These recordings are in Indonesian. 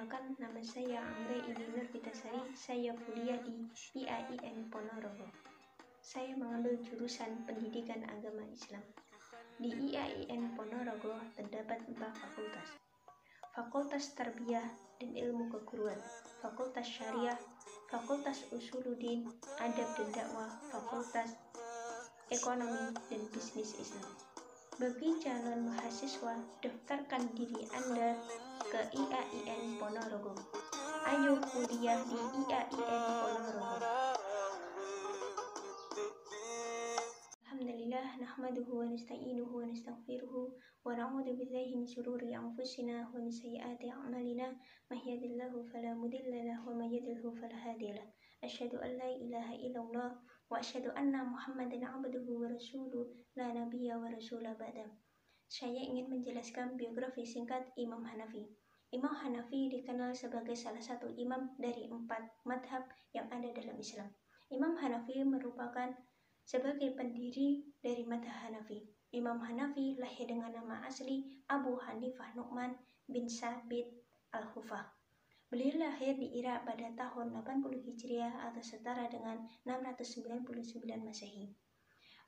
Perkenalkan, nama saya Anggrek Idi Nurbitasari. Saya kuliah di IAIN Ponorogo. Saya mengambil jurusan Pendidikan Agama Islam. Di IAIN Ponorogo terdapat 4 fakultas. Fakultas Tarbiyah dan Ilmu Keguruan, Fakultas Syariah, Fakultas Usuluddin, Adab dan Dakwah, Fakultas Ekonomi dan Bisnis Islam. Bagi calon mahasiswa, daftarkan diri Anda ke IAIN Ponorogo. Ayo kuliah di IAIN Ponorogo. Alhamdulillah, nahmaduhu wa nasta'inuhu wa nastaghfiruhu wa na'udzu billahi min shururi anfusina wa min sayyiati a'malina, may yahdihillahu fala mudilla lahu wa may yudlil fala hadiya lahu. Asyhadu an la ilaha illallah wa asyhadu anna Muhammadan abduhu wa rasuluh la nabiyya wa rasulah ba'da. Saya ingin menjelaskan biografi singkat Imam Hanafi. Imam Hanafi dikenal sebagai salah satu imam dari 4 madhab yang ada dalam Islam. Imam Hanafi merupakan sebagai pendiri dari madhab Hanafi. Imam Hanafi lahir dengan nama asli Abu Hanifah Nu'man bin Sabit Al-Kufah. Beliau lahir di Irak pada tahun 80 Hijriah atau setara dengan 699 Masehi.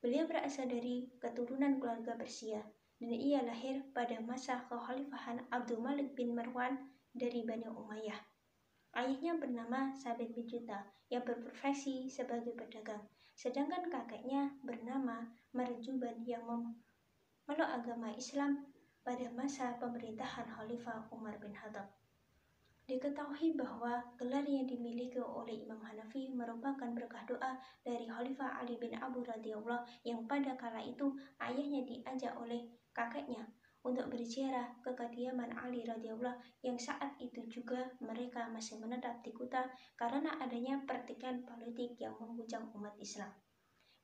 Beliau berasal dari keturunan keluarga Persia dan ia lahir pada masa kekhalifahan Abdul Malik bin Marwan dari Bani Umayyah. Ayahnya bernama Sabit bin Juta yang berprofesi sebagai pedagang, sedangkan kakeknya bernama Marjuban yang memeluk agama Islam pada masa pemerintahan Khalifah Umar bin Khattab. Diketahui bahwa gelar yang dimiliki oleh Imam Hanafi merupakan berkah doa dari Khalifah Ali bin Abi radhiyallahu yang pada kala itu ayahnya diajak oleh kakeknya untuk berziarah ke kediaman Ali radhiyallahu yang saat itu juga mereka masih menetap di Kuta karena adanya pertikaian politik yang menghujam umat Islam.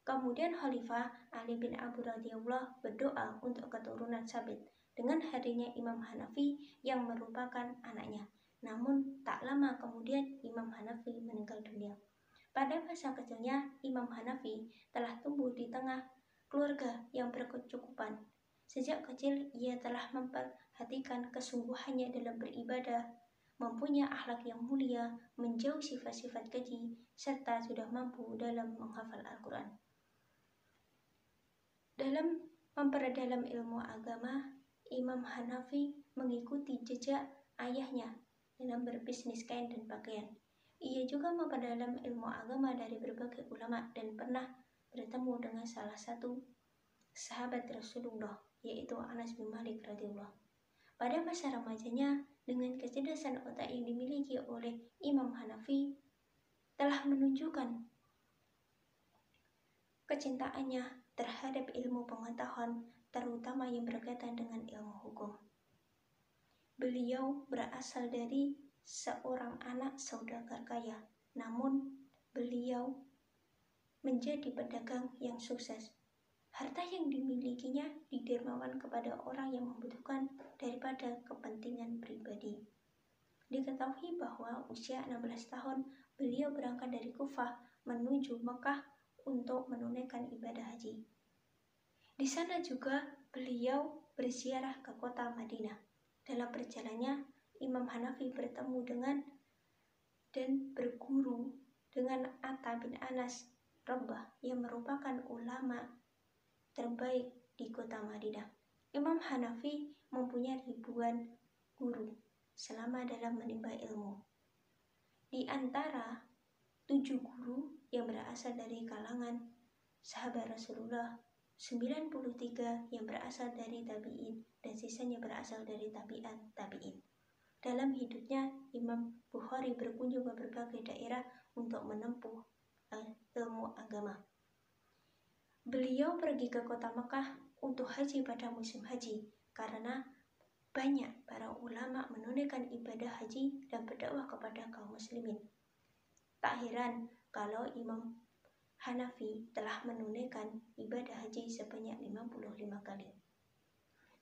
Kemudian Khalifah Ali bin Abi radhiyallahu berdoa untuk keturunan Sabit dengan hadirnya Imam Hanafi yang merupakan anaknya. Namun tak lama kemudian Imam Hanafi meninggal dunia. Pada masa kecilnya, Imam Hanafi telah tumbuh di tengah keluarga yang berkecukupan. Sejak kecil ia telah memperhatikan kesungguhannya dalam beribadah, mempunyai akhlak yang mulia, menjauh sifat-sifat keji, serta sudah mampu dalam menghafal Al-Quran. Dalam memperdalam ilmu agama, Imam Hanafi mengikuti jejak ayahnya dalam berbisnis kain dan pakaian. Ia juga memperdalam ilmu agama dari berbagai ulama dan pernah bertemu dengan salah satu sahabat Rasulullah, yaitu Anas bin Malik radhiyallahu. Pada masa remajanya, dengan kecerdasan otak yang dimiliki oleh Imam Hanafi, telah menunjukkan kecintaannya terhadap ilmu pengetahuan, terutama yang berkaitan dengan ilmu hukum. Beliau berasal dari seorang anak saudagar kaya, namun beliau menjadi pedagang yang sukses. Harta yang dimilikinya didermawan kepada orang yang membutuhkan daripada kepentingan pribadi. Diketahui bahwa usia 16 tahun beliau berangkat dari Kufah menuju Mekah untuk menunaikan ibadah haji. Di sana juga beliau berziarah ke kota Madinah. Dalam perjalanannya, Imam Hanafi bertemu dengan dan berguru dengan Atta bin Anas Rabbah yang merupakan ulama terbaik di kota Madinah. Imam Hanafi mempunyai ribuan guru selama dalam menimba ilmu. Di antara 7 guru yang berasal dari kalangan sahabat Rasulullah, 93 yang berasal dari tabi'in dan sisanya berasal dari tabi'in. Dalam hidupnya, Imam Bukhari berkunjung ke berbagai daerah untuk menempuh ilmu agama. Beliau pergi ke kota Mekah untuk haji pada musim haji karena banyak para ulama menunaikan ibadah haji dan berdakwah kepada kaum muslimin. Tak heran kalau Imam Hanafi telah menunaikan ibadah haji sebanyak 55 kali.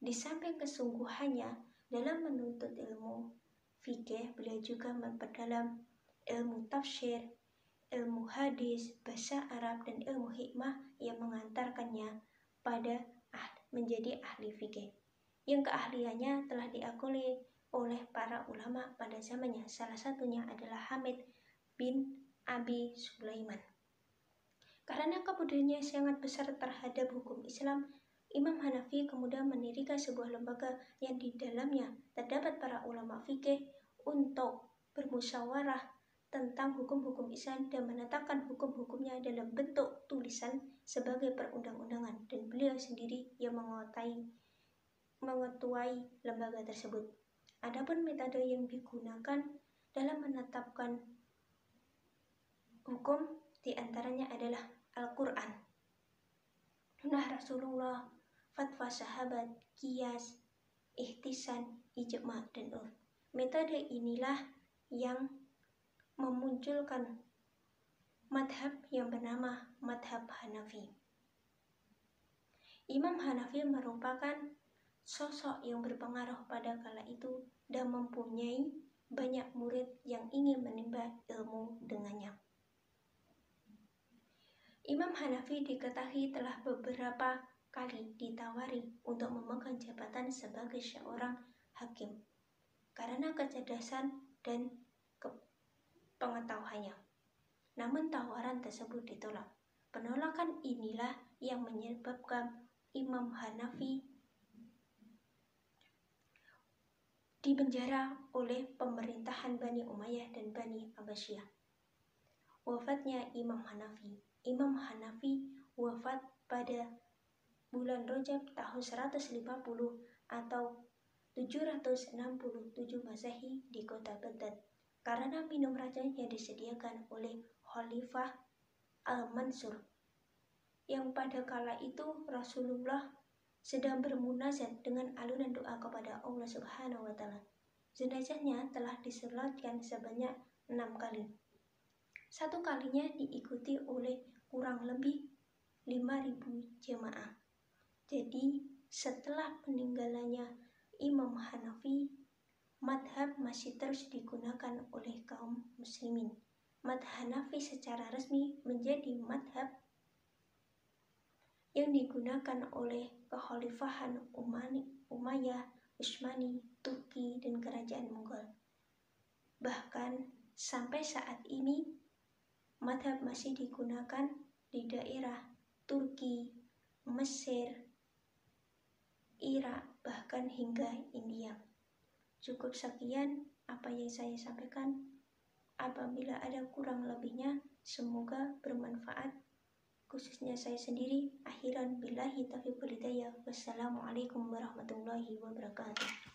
Di samping kesungguhannya dalam menuntut ilmu fikih, beliau juga memperdalam ilmu tafsir, ilmu hadis, bahasa Arab, dan ilmu hikmah yang mengantarkannya pada menjadi ahli fikih, yang keahliannya telah diakui oleh para ulama pada zamannya. Salah satunya adalah Hamid bin Abi Sulaiman. Karena kepeduliannya sangat besar terhadap hukum Islam, Imam Hanafi kemudian mendirikan sebuah lembaga yang di dalamnya terdapat para ulama fikih untuk bermusyawarah tentang hukum-hukum Islam dan menetapkan hukum-hukumnya dalam bentuk tulisan sebagai perundang-undangan, dan beliau sendiri yang mengetuai lembaga tersebut. Adapun metode yang digunakan dalam menetapkan hukum diantaranya adalah Al-Quran, sunnah Rasulullah, fatwa sahabat, qiyas, ihtisan, ijma, dan urf. Metode inilah yang memunculkan madhab yang bernama madhab Hanafi. Imam Hanafi merupakan sosok yang berpengaruh pada kala itu dan mempunyai banyak murid yang ingin menimba ilmu dengannya. Imam Hanafi diketahui telah beberapa kali ditawari untuk memegang jabatan sebagai seorang hakim karena kecerdasan dan pengetahuannya. Namun tawaran tersebut ditolak. Penolakan inilah yang menyebabkan Imam Hanafi dipenjara oleh pemerintahan Bani Umayyah dan Bani Abbasiyah. Wafatnya Imam Hanafi. Imam Hanafi wafat pada bulan Rajab tahun 150 atau 767 Masehi di kota Baghdad karena minum racun yang disediakan oleh Khalifah Al-Mansur, yang pada kala itu Rasulullah sedang bermunajat dengan alunan doa kepada Allah Subhanahu wa Ta'ala. Jenazahnya telah disolatkan sebanyak 6 kali. Satu kalinya diikuti oleh kurang lebih 5.000 jemaah. Jadi setelah peninggalannya Imam Hanafi, madhab masih terus digunakan oleh kaum muslimin. Madhab Hanafi secara resmi menjadi madhab yang digunakan oleh kekhalifahan Umayyah, Utsmani, Turki, dan kerajaan Mongol. Bahkan sampai saat ini madhab masih digunakan di daerah Turki, Mesir, Irak, bahkan hingga India. Cukup sekian apa yang saya sampaikan. Apabila ada kurang lebihnya, semoga bermanfaat, khususnya saya sendiri. Akhiran billahi taufiq wal hidayah. Wassalamualaikum warahmatullahi wabarakatuh.